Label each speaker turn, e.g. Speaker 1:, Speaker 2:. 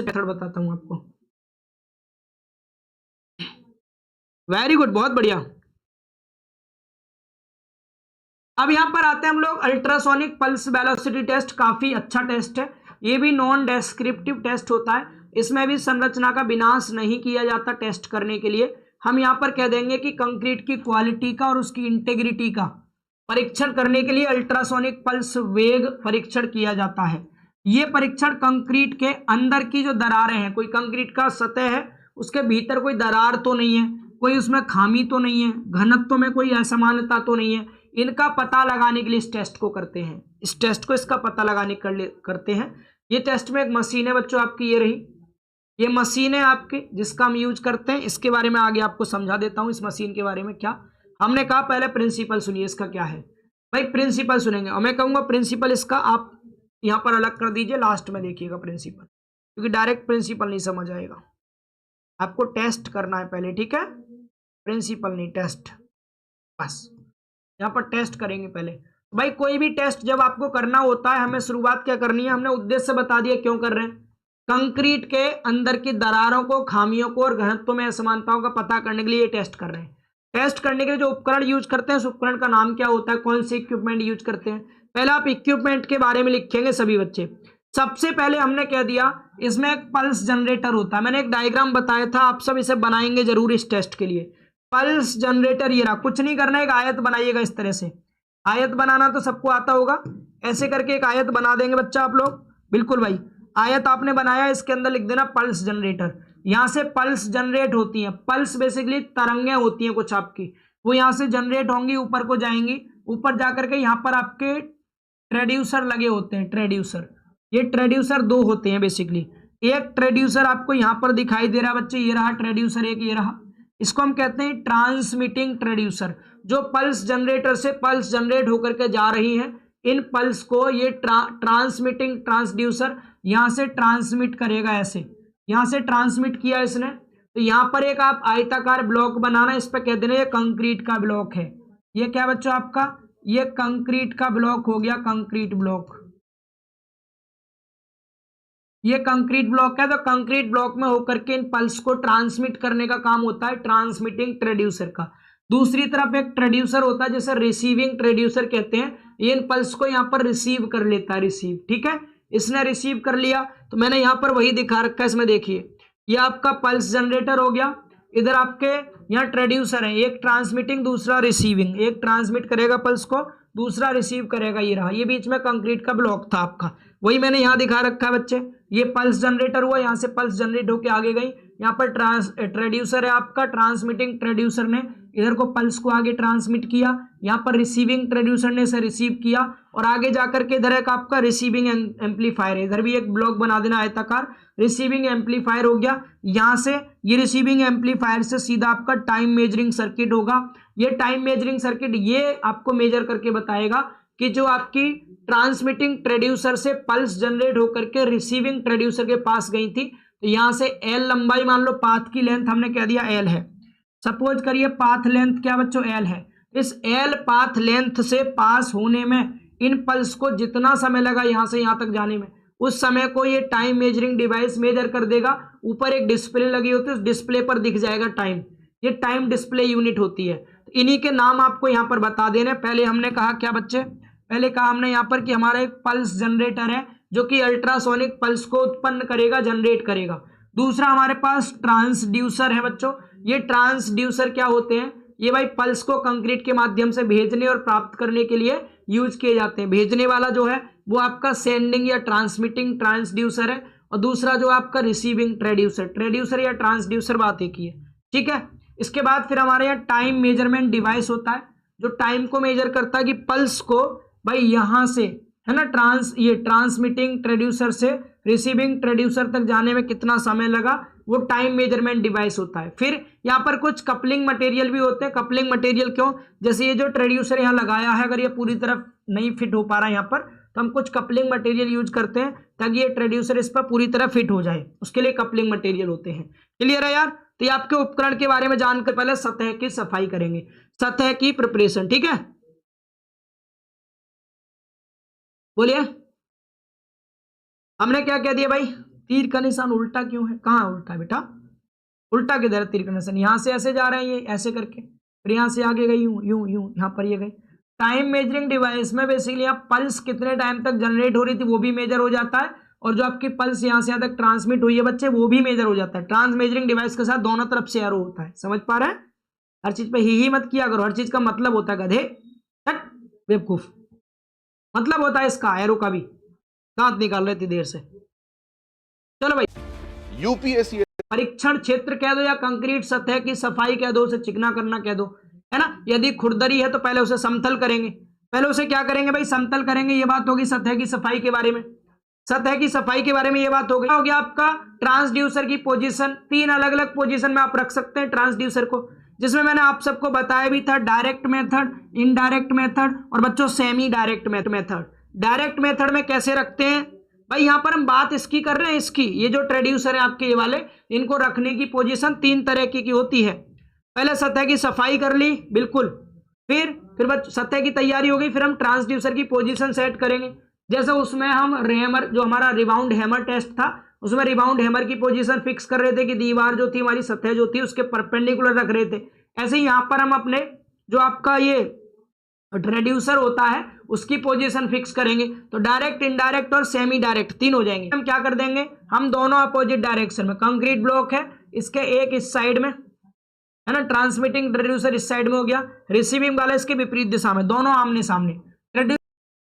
Speaker 1: Method बताता हूं आपको। वेरी गुड, बहुत बढ़िया। अब यहां पर आते हैं हम लोग अल्ट्रासोनिक पल्स वेलोसिटी टेस्ट। काफी अच्छा टेस्ट है, ये भी नॉन डेस्क्रिप्टिव टेस्ट होता है। इसमें भी संरचना का विनाश नहीं किया जाता। टेस्ट करने के लिए हम यहां पर कह देंगे कि कंक्रीट की क्वालिटी का और उसकी इंटेग्रिटी का परीक्षण करने के लिए अल्ट्रासोनिक पल्स वेग परीक्षण किया जाता है। यह परीक्षण कंक्रीट के अंदर की जो दरारें हैं, कोई कंक्रीट का सतह है उसके भीतर कोई दरार तो नहीं है, कोई उसमें खामी तो नहीं है, घनत्व में कोई असमानता तो नहीं है, इनका पता लगाने के लिए इस टेस्ट को करते हैं। इस टेस्ट को इसका पता लगाने करते हैं। ये टेस्ट में एक मशीन है बच्चों आपकी, ये रही, ये मशीन है आपकी जिसका हम यूज करते हैं। इसके बारे में आगे आपको समझा देता हूं, इस मशीन के बारे में। क्या हमने कहा, पहले प्रिंसिपल सुनिए इसका क्या है भाई। प्रिंसिपल सुनेंगे और मैं कहूंगा प्रिंसिपल इसका आप यहां पर अलग कर दीजिए, लास्ट में देखिएगा प्रिंसिपल, क्योंकि डायरेक्ट प्रिंसिपल नहीं समझ आएगा, आपको टेस्ट करना है पहले, ठीक है। प्रिंसिपल नहीं, टेस्ट, बस यहाँ पर टेस्ट करेंगे पहले। भाई कोई भी टेस्ट जब आपको करना होता है, हमें शुरुआत क्या करनी है, हमने उद्देश्य बता दिया क्यों कर रहे हैं। कंक्रीट के अंदर की दरारों को, खामियों को और घनत्व में असमानताओं का पता करने के लिए ये टेस्ट कर रहे हैं। टेस्ट करने के लिए जो उपकरण यूज करते हैं, उस उपकरण का नाम क्या होता है, कौन से इक्विपमेंट यूज करते हैं। पहले आप इक्विपमेंट के बारे में लिखेंगे सभी बच्चे। सबसे पहले हमने कह दिया इसमें एक पल्स जनरेटर होता है। मैंने एक डायग्राम बताया था, आप सब इसे बनाएंगे जरूर इस टेस्ट के लिए। पल्स जनरेटर ये रहा, कुछ नहीं करना है, एक आयत बनाइएगा इस तरह से। आयत बनाना तो सबको आता होगा, ऐसे करके एक आयत बना देंगे बच्चा आप लोग। बिल्कुल भाई, आयत आपने बनाया, इसके अंदर लिख देना पल्स जनरेटर। यहां से पल्स जनरेट होती है। पल्स बेसिकली तरंगें होती हैं कुछ आपकी, वो यहां से जनरेट होंगी, ऊपर को जाएंगी। ऊपर जाकर के यहाँ पर आपके ट्रेड्यूसर लगे होते हैं, ट्रेड्यूसर। ये ट्रेड्यूसर दो होते हैं बेसिकली। एक ट्रेड्यूसर आपको यहाँ पर दिखाई दे रहा है बच्चे, ये रहा ट्रेड्यूसर एक, ये रहा। इसको हम कहते हैं ट्रांसमिटिंग ट्रेड्यूसर। जो पल्स जनरेटर से पल्स जनरेट होकर के जा रही हैं, इन पल्स को ये ट्रांसमिटिंग ट्रांसड्यूसर यहां से ट्रांसमिट करेगा। ऐसे यहां से ट्रांसमिट किया इसने, तो यहां पर एक आप आयताकार ब्लॉक बनाना, इस पर कह देना ये कंक्रीट का ब्लॉक है। ये क्या बच्चों आपका, ये कंक्रीट का ब्लॉक हो गया, कंक्रीट ब्लॉक। ये कंक्रीट ब्लॉक है, तो कंक्रीट ब्लॉक में होकर के इन पल्स को ट्रांसमिट करने का काम होता है ट्रांसमिटिंग ट्रेड्यूसर का। दूसरी तरफ एक ट्रेड्यूसर होता है जिसे रिसीविंग ट्रेड्यूसर कहते हैं। ये इन पल्स को यहाँ पर रिसीव कर लेता है, रिसीव, ठीक है। इसने रिसीव कर लिया, तो मैंने यहाँ पर वही दिखा रखा है, इसमें देखिए ये आपका पल्स जनरेटर हो गया। इधर आपके यहाँ ट्रेड्यूसर है, एक ट्रांसमिटिंग दूसरा रिसीविंग। एक ट्रांसमिट करेगा पल्स को, दूसरा रिसीव करेगा, ये रहा। ये बीच में कंक्रीट का ब्लॉक था आपका, वही मैंने यहाँ दिखा रखा है बच्चे। ये पल्स जनरेटर हुआ, यहाँ से पल्स जनरेट होकर आगे गई। यहाँ पर ट्रेड्यूसर है आपका, ट्रांसमिटिंग ट्रेड्यूसर ने इधर को पल्स को आगे ट्रांसमिट किया। यहाँ पर रिसीविंग ट्रेड्यूसर ने इसे रिसीव किया, और आगे जाकर के इधर एक आपका रिसीविंग एम्पलीफायर है। इधर भी एक ब्लॉक बना देना आयताकार, रिसीविंग एम्पलीफायर हो गया। यहाँ से ये रिसीविंग एम्पलीफायर से सीधा आपका टाइम मेजरिंग सर्किट होगा। ये टाइम मेजरिंग सर्किट ये आपको मेजर करके बताएगा कि जो आपकी ट्रांसमिटिंग ट्रेड्यूसर से पल्स जनरेट होकर के रिसीविंग ट्रेड्यूसर के पास गई थी, तो यहां से एल लंबाई, मान लो पाथ की लेंथ हमने कह दिया एल है। सपोज करिए पाथ लेंथ क्या बच्चों, एल है। इस एल पाथ लेंथ से पास होने में इन पल्स को जितना समय लगा यहां से यहां तक जाने में, उस समय को ये टाइम मेजरिंग डिवाइस मेजर कर देगा। ऊपर एक डिस्प्ले लगी होती है, उस डिस्प्ले पर दिख जाएगा टाइम। ये टाइम डिस्प्ले यूनिट होती है। तो इन्हीं के नाम आपको यहाँ पर बता देने। पहले हमने कहा क्या बच्चे, पहले कहा हमने यहाँ पर कि हमारा एक पल्स जनरेटर है जो कि अल्ट्रासोनिक पल्स को उत्पन्न करेगा, जनरेट करेगा। दूसरा हमारे पास ट्रांसड्यूसर है बच्चों। ये ट्रांसड्यूसर क्या होते हैं, ये भाई पल्स को कंक्रीट के माध्यम से भेजने और प्राप्त करने के लिए यूज किए जाते हैं। भेजने वाला जो है वो आपका सेंडिंग या ट्रांसमिटिंग ट्रांसड्यूसर है, और दूसरा जो आपका रिसीविंग ट्रेड्यूसर। ट्रेड्यूसर या ट्रांसड्यूसर बात एक ही है, ठीक है। इसके बाद फिर हमारे यहाँ टाइम मेजरमेंट डिवाइस होता है, जो टाइम को मेजर करता है कि पल्स को भाई यहां से है ना ये ट्रांसमिटिंग ट्रेड्यूसर से रिसीविंग ट्रेड्यूसर तक जाने में कितना समय लगा, वो टाइम मेजरमेंट डिवाइस होता है। फिर यहाँ पर कुछ कपलिंग मटेरियल भी होते हैं। कपलिंग मटेरियल क्यों, जैसे ये जो ट्रेड्यूसर यहाँ लगाया है, अगर ये पूरी तरफ नहीं फिट हो पा रहा है यहाँ पर, तो हम कुछ कपलिंग मटेरियल यूज करते हैं ताकि ये ट्रेड्यूसर इस पर पूरी तरह फिट हो जाए, उसके लिए कपलिंग मटेरियल होते हैं। क्लियर है यार। तो ये आपके उपकरण के बारे में जानकर पहले सतह की सफाई करेंगे, सतह की प्रिपरेशन, ठीक है। बोलिए, हमने क्या कह दिया भाई, तीर का निशान उल्टा क्यों है? कहाँ उल्टा है बेटा? उल्टा किधर है तीर का निशान? यहाँ से ऐसे जा रहे हैं ये ऐसे करके, फिर यहाँ से आगे गई यूं यूं यूं, यहाँ पर ये गई। टाइम मेजरिंग डिवाइस में बेसिकली आप पल्स कितने टाइम तक जनरेट हो रही थी वो भी मेजर हो जाता है, और जो आपकी पल्स यहाँ से यहाँ तक ट्रांसमिट हुई है बच्चे वो भी मेजर हो जाता है। ट्रांस मेजरिंग डिवाइस के साथ दोनों तरफ से एरो होता है, समझ पा रहे हैं? हर चीज पे ही मत किया करो, हर चीज का मतलब होता है गधे, बेवकूफ। मतलब होता है इसका एरो का भी। दांत निकाल रहे थे देर से। चलो भाई,
Speaker 2: यूपीएससी
Speaker 1: परीक्षण क्षेत्र कह दो या कंक्रीट सतह की सफाई कह दो, उसे चिकना करना कह दो, है ना। यदि खुरदरी है तो पहले उसे समतल करेंगे, पहले उसे क्या करेंगे भाई? समतल करेंगे। ये बात होगी सतह की सफाई के बारे में, सतह की सफाई के बारे में ये बात हो गई आपका। ट्रांसड्यूसर की पोजीशन, 3 अलग अलग पोजीशन में आप रख सकते हैं ट्रांसड्यूसर को, जिसमें मैंने आप सबको बताया भी था डायरेक्ट मेथड, इनडायरेक्ट मेथड और बच्चों semi direct method. Direct method में कैसे रखते हैं भाई? यहां पर हम बात इसकी कर रहे हैं, इसकी, ये जो ट्रेड्यूसर है आपके ये वाले, इनको रखने की पोजीशन 3 तरह की होती है। पहले सतह की सफाई कर ली, बिल्कुल, फिर सतह की तैयारी हो गई, फिर हम ट्रांसड्यूसर की पोजीशन सेट करेंगे। जैसे उसमें हम हैमर, जो हमारा रिबाउंड हैमर टेस्ट था, उसमें रिबाउंड हैमर की पोजीशन फिक्स कर रहे थे कि दीवार जो थी हमारी, सतह जो थी उसके परपेंडिकुलर रख रहे थे। ऐसे ही यहां पर हम अपने जो आपका ये ट्रेड्यूसर होता है उसकी पोजीशन फिक्स करेंगे। तो डायरेक्ट, इनडायरेक्ट और सेमी डायरेक्ट 3 हो जाएंगे। हम क्या कर देंगे? हम दोनों अपोजिट डायरेक्शन में, कंक्रीट ब्लॉक है इसके एक इस साइड में, है ना, ट्रांसमिटिंग ट्रेड्यूसर इस साइड में हो गया, रिसीविंग वाला इसके विपरीत दिशा में, दोनों आमने सामने।